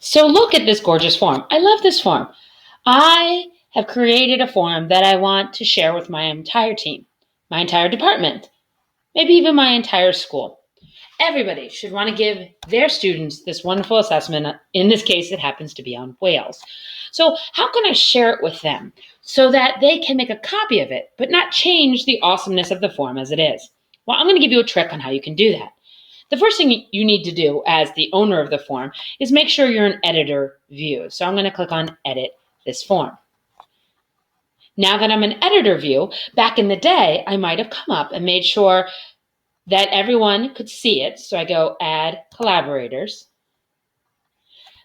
So look at this gorgeous form. I love this form. I have created a form that I want to share with my entire team, my entire department, maybe even my entire school. Everybody should want to give their students this wonderful assessment. In this case, it happens to be on whales. So how can I share it with them so that they can make a copy of it, but not change the awesomeness of the form as it is? Well, I'm going to give you a trick on how you can do that. The first thing you need to do as the owner of the form is make sure you're in editor view. So I'm going to click on edit this form. Now that I'm in editor view, back in the day, I might have come up and made sure that everyone could see it. So I go add collaborators,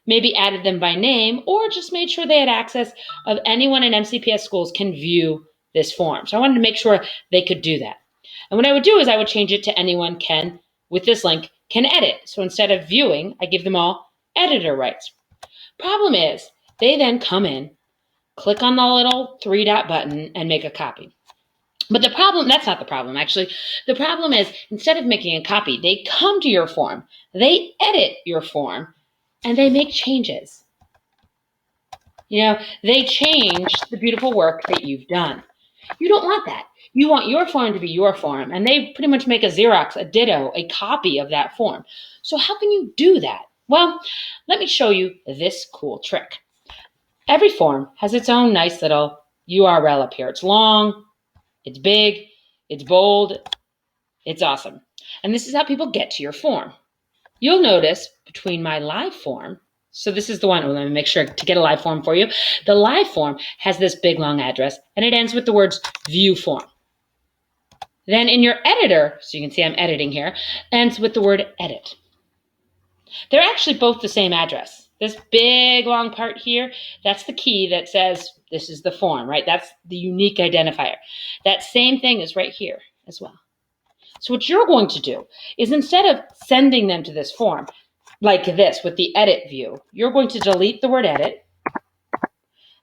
maybe added them by name, or just made sure they had access of anyone in MCPS schools can view this form. So I wanted to make sure they could do that. And what I would do is I would change it to anyone can, with this link, can edit. So instead of viewing, I give them all editor rights. Problem is, they then come in, click on the little 3-dot button and make a copy. But the problem, that's not the problem, actually. The problem is, instead of making a copy, they come to your form, they edit your form, and they make changes. They change the beautiful work that you've done. You don't want that. You want your form to be your form, and they pretty much make a Xerox, a ditto, a copy of that form. So how can you do that? Well, let me show you this cool trick. Every form has its own nice little URL up here. It's long, it's big, it's bold, it's awesome. And this is how people get to your form. You'll notice between my live form, so this is the one, let me make sure to get a live form for you. The live form has this big long address and it ends with the words view form. Then in your editor, so you can see I'm editing here, ends with the word edit. They're actually both the same address. This big long part here, that's the key that says this is the form, right? That's the unique identifier. That same thing is right here as well. So what you're going to do is instead of sending them to this form like this with the edit view, you're going to delete the word edit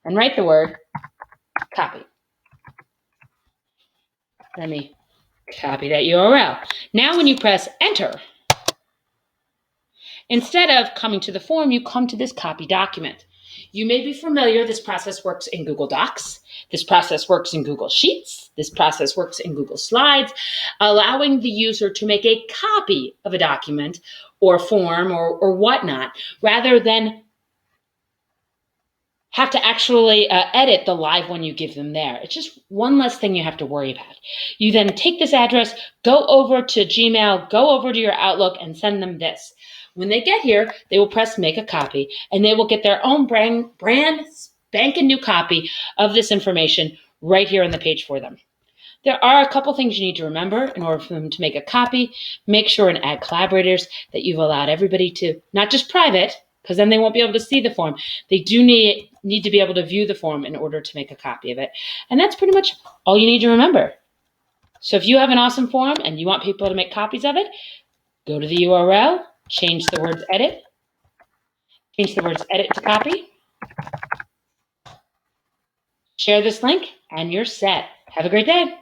and write the word copy. Let me copy that URL. Now when you press enter, instead of coming to the form, you come to this copy document. You may be familiar, this process works in Google Docs. This process works in Google Sheets. This process works in Google Slides, allowing the user to make a copy of a document or form or whatnot, rather than have to actually edit the live one you give them there. It's just one less thing you have to worry about. You then take this address, go over to Gmail, go over to your Outlook, and send them this. When they get here, they will press make a copy, and they will get their own brand spanking new copy of this information right here on the page for them. There are a couple things you need to remember in order for them to make a copy. Make sure and add collaborators that you've allowed everybody to, not just private, because then they won't be able to see the form. They do need to be able to view the form in order to make a copy of it. And that's pretty much all you need to remember. So if you have an awesome form and you want people to make copies of it, go to the URL, change the words edit to copy, share this link, and you're set. Have a great day.